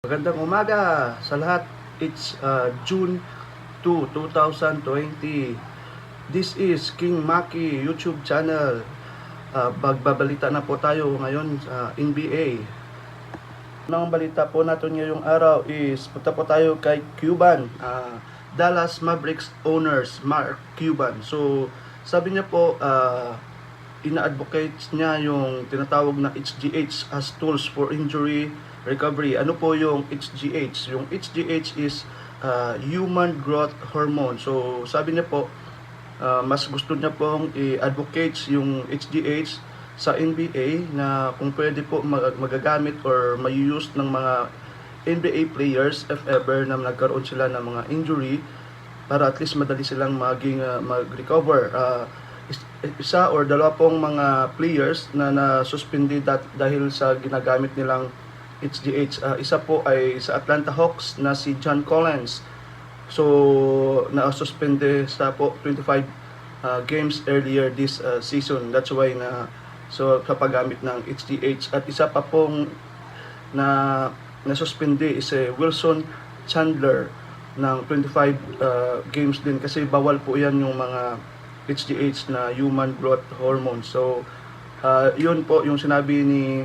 Magandang umaga sa lahat. It's June 2, 2020. This is King Maki YouTube channel. Magbabalita na po tayo ngayon sa NBA. Ang balita po natin ngayong araw is punta po tayo kay Cuban. Dallas Mavericks owners Mark Cuban. So sabi niya po ina-advocate niya yung tinatawag na HGH as tools for injury recovery. Ano po yung HGH? Yung HGH is human growth hormone. So sabi niya po mas gusto niya pong i-advocate yung HGH sa NBA na kung pwede po magagamit or may-use ng mga NBA players if ever na nagkaroon sila ng mga injury para at least madali silang mag-recover. Isa or dalawa pong mga players na na-suspended dahil sa ginagamit nilang HGH. Isa po ay sa Atlanta Hawks na si John Collins. So, na-suspended sa po 25 games earlier this season. That's why kapag gamit ng HGH. At isa pa pong na-suspended is Wilson Chandler ng 25 games din kasi bawal po yan yung mga HGH na human growth hormone. So, yun po yung sinabi ni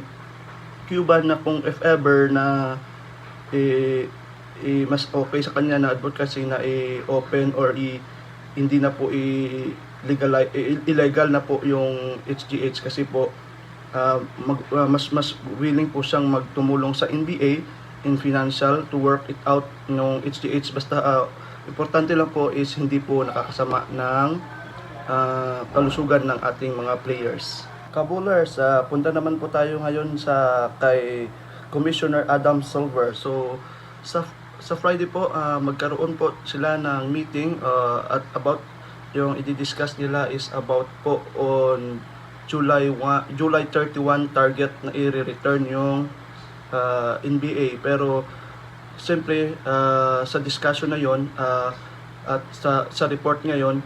Cuban na kung if ever na mas okay sa kanya na advocacy na i-open or hindi na po illegal na po yung HGH kasi po mas willing po siyang magtumulong sa NBA in financial to work it out ng HGH. Basta importante lang po is hindi po nakakasama ng kalusugan ng ating mga players. Kabulers, punta naman po tayo ngayon kay Commissioner Adam Silver. So sa Friday po magkaroon po sila ng meeting at about yung i-discuss nila is about po on July 31 target na i-return yung NBA. Pero siyempre sa discussion na yon at sa report ngayon,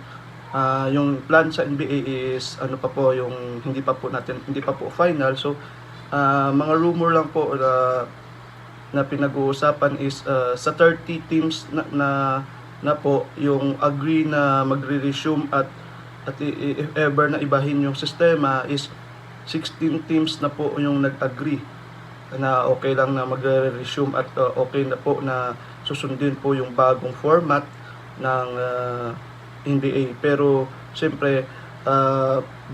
yung plan sa NBA is ano pa po yung hindi pa po final. So mga rumor lang po na pinag-uusapan is sa 30 teams na po yung agree na magre-resume at if ever na ibahin yung sistema is 16 teams na po yung nag-agree na okay lang na magre-resume at okay na po na susundin po yung bagong format ng NBA. Pero siyempre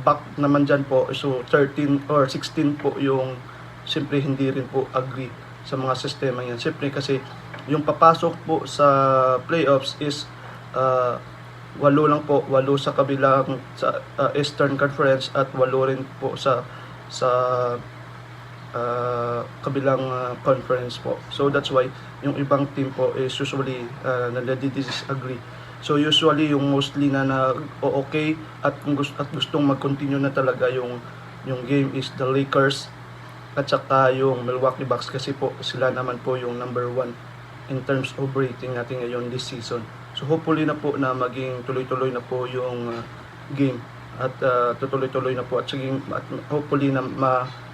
back naman dyan po, so 13 or 16 po yung siyempre hindi rin po agree sa mga sistema yan. Siyempre kasi yung papasok po sa playoffs is 8 lang po, 8 sa kabilang sa Eastern Conference at 8 rin po sa kabilang conference po. So that's why yung ibang team po is usually nadi-disagree. So usually yung mostly na okay at gustong mag-continue na talaga yung game is the Lakers at saka yung Milwaukee Bucks kasi po sila naman po yung number 1 in terms of rating natin ngayon this season. So hopefully na po na maging tuloy-tuloy na po yung game at tutuloy-tuloy na po at hopefully na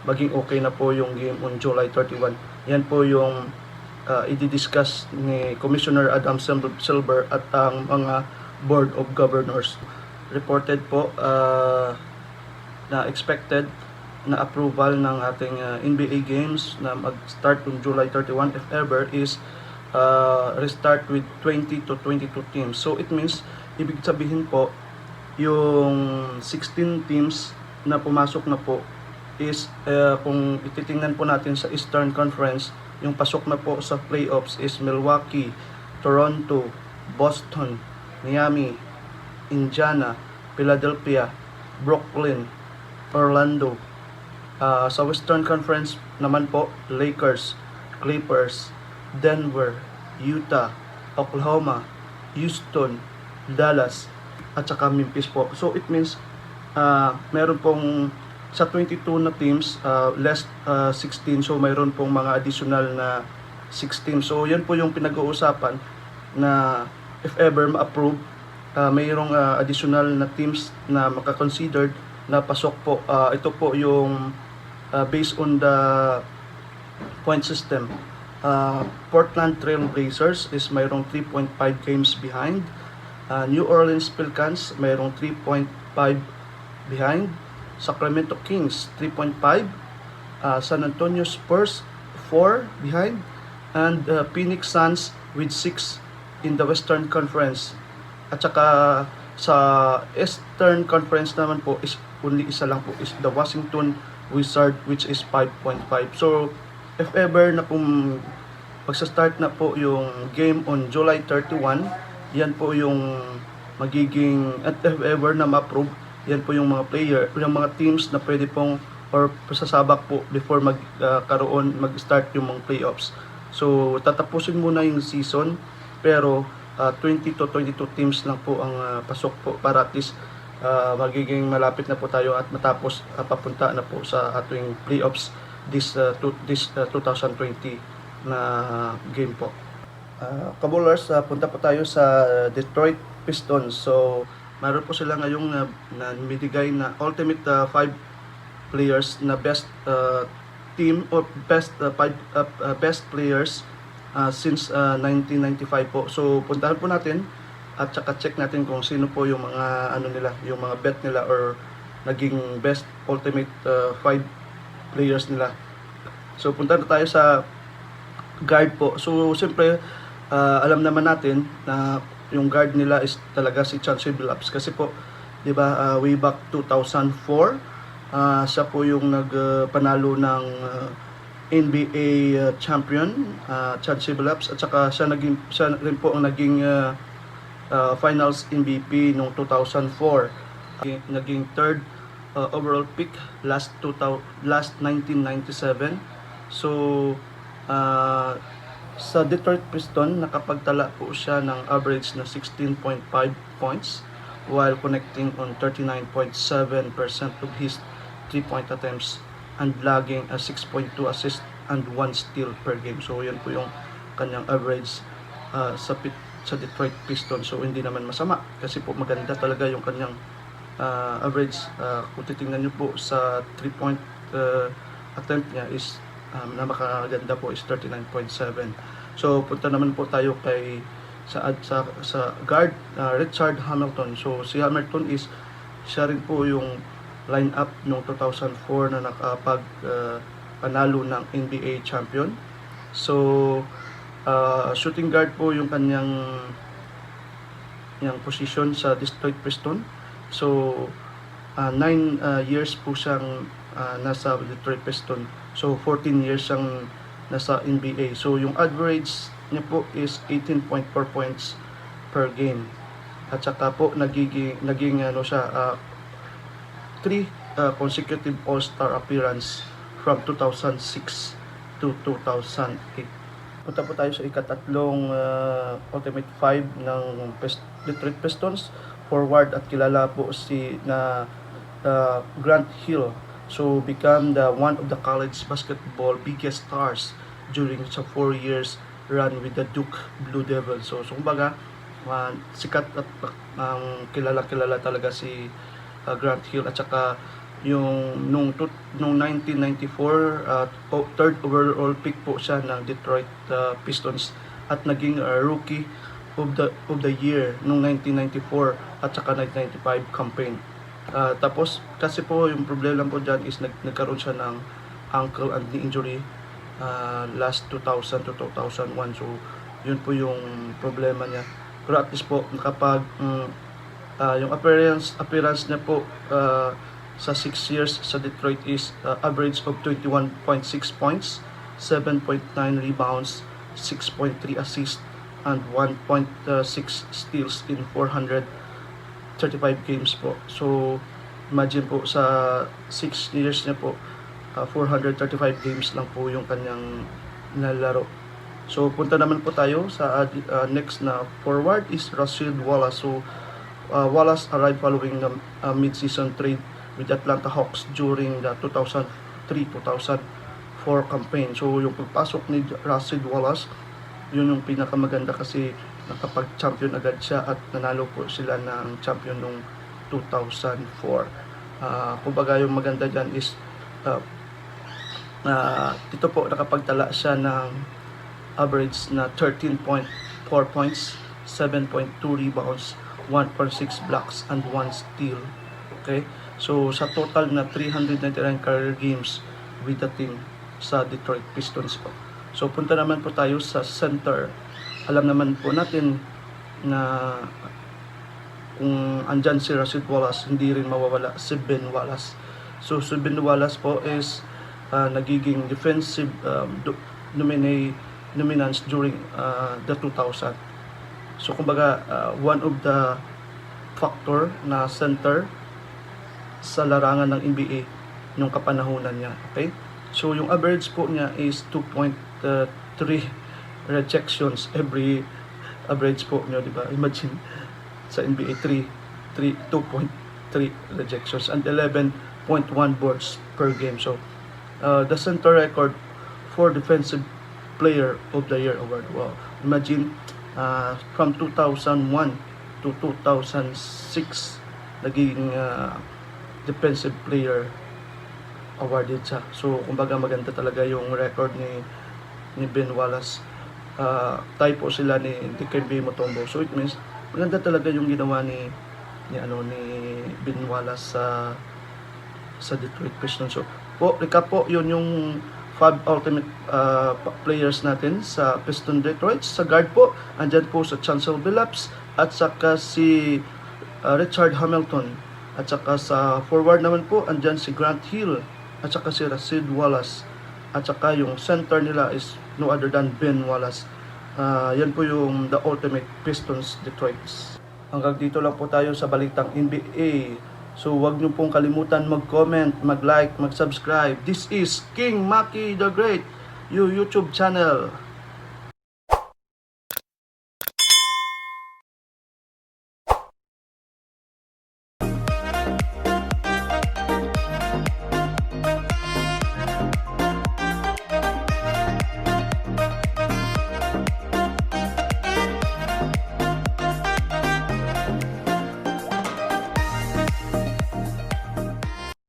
maging okay na po yung game on July 31. Yan po yung i-discuss ni Commissioner Adam Silver at ang mga Board of Governors. Reported po na expected na approval ng ating NBA games na mag-start on July 31 if ever is restart with 20 to 22 teams. So it means, ibig sabihin po, yung 16 teams na pumasok na po is kung ititingnan po natin sa Eastern Conference, yung pasok na po sa playoffs is Milwaukee, Toronto, Boston, Miami, Indiana, Philadelphia, Brooklyn, Orlando. Sa Western Conference naman po, Lakers, Clippers, Denver, Utah, Oklahoma, Houston, Dallas, at saka Memphis po. So it means meron pong sa 22 na teams, less 16, so mayroon pong mga additional na 6 teams. So yan po yung pinag-uusapan na if ever ma-approve, mayroong additional na teams na makakonsidered na pasok po. Ito po yung based on the point system. Portland Trail Blazers is mayroong 3.5 games behind. New Orleans Pelicans mayroong 3.5 behind. Sacramento Kings 3.5. San Antonio Spurs 4 behind. And Phoenix Suns with 6 in the Western Conference. At saka sa Eastern Conference naman po is only isa lang po is the Washington Wizards, which is 5.5. So if ever na kung magsa-start na po yung game on July 31, yan po yung magiging, at if ever na ma-approve, yan po yung mga player, yung mga teams na pwede pong or sasabak po before mag-start yung mga playoffs. So tatapusin muna yung season, pero 20 to 22 teams lang po ang pasok po para at least magiging malapit na po tayo at matapos papunta na po sa ating playoffs this 2020 na game po. Kabulers, punta po tayo sa Detroit Pistons. So mayroon po sila ngayong na binigay na ultimate 5 players na best team or best players since 1995 po. So puntahan po natin at saka check natin kung sino po yung mga ano nila, yung mga bet nila or naging best ultimate 5 players nila. So punta na tayo sa guard po. So siyempre alam naman natin na yung guard nila is talaga si Chauncey Billups kasi po 'di ba way back 2004 siya po yung nagpanalo ng NBA champion Chauncey Billups at saka siya rin po ang naging finals MVP noong 2004. Naging third overall pick last 1997. So sa Detroit Pistons nakapagtala po siya ng average na 16.5 points while connecting on 39.7% of his 3-point attempts and logging a 6.2 assist and 1 steal per game. So yan po yung kanyang average sa Detroit Pistons. So hindi naman masama kasi po maganda talaga yung kanyang average. Kung titingnan nyo po sa 3-point attempt niya is na makaganda po is 39.7. So punta naman po tayo kay sa guard Richard Hamilton. So si Hamilton is siya rin po yung lineup noong 2004 na nakapag panalo ng NBA champion. So shooting guard po yung kanyang position sa Detroit Pistons. So 9 years po siyang nasa Detroit Pistons. So 14 years siyang nasa NBA. So yung average niya po is 18.4 points per game. At saka po naging ano siya 3 consecutive All-Star appearance from 2006 to 2008. Punta po tayo sa ikatatlong ultimate 5 ng Detroit Pistons. Forward at kilala po si Grant Hill. So become one of the college basketball biggest stars during sa 4 years run with the Duke Blue Devils. So kumbaga sikat at kilala talaga si Grant Hill at saka yung nung 1994 third overall pick po siya ng Detroit Pistons at naging rookie of the year nung 1994 at saka 1995 campaign. Tapos kasi po yung problema lang po dyan is nagkaroon siya ng ankle and knee injury last 2000 to 2001. So yun po yung problema niya. Pero at least po nakapag yung appearance niya po sa 6 years sa Detroit is average of 21.6 points, 7.9 rebounds, 6.3 assists and 1.6 steals in 435 games po. So imagine po sa 6 years niya po 435 games lang po yung kanyang nalaro. So punta naman po tayo sa next na forward is Rasheed Wallace. So Wallace arrived following the mid-season trade with Atlanta Hawks during the 2003-2004 campaign. So yung pagpasok ni Rasheed Wallace, yun yung pinakamaganda kasi nakapag-champion agad siya at nanalo po sila ng champion noong 2004. Kumbaga yung maganda dyan is dito po nakapagtala siya ng average na 13.4 points, 7.2 rebounds, 1.6 blocks, and 1 steal. Okay? So, sa total na 399 career games with the team sa Detroit Pistons po. So, punta naman po tayo sa center. Alam naman po natin na kung andyan si Rasheed Wallace, hindi rin mawawala si Ben Wallace. So, si Ben Wallace po is nagiging defensive dominance during the 2000. So, kumbaga, one of the factor na center sa larangan ng NBA yung kapanahunan niya. Okay? So, yung average po niya is 2.3 rejections every average po niyo, di ba? Imagine, sa NBA 2.3 rejections and 11.1 boards per game. So, the center record for Defensive Player of the Year award. Wow. Imagine, from 2001 to 2006, naging Defensive Player awarded siya. So, kumbaga maganda talaga yung record ni Ben Wallace. Tie po sila ni Dikembe Mutombo. So, it means, maganda talaga yung ginawa ni Ben Wallace sa Detroit Pistons. So, recap po, yun yung 5 ultimate players natin sa Piston Detroit. Sa guard po, andyan po sa Chancellor Billups at saka si Richard Hamilton. At saka sa forward naman po, andyan si Grant Hill at saka si Rasheed Wallace. At saka yung center nila is no other than Ben Wallace. Yan po yung the ultimate Pistons Detroit. Hanggang dito lang po tayo sa balitang NBA. So wag niyo pong kalimutan mag-comment, mag-like, mag-subscribe. This is King Maki the Great, your YouTube channel.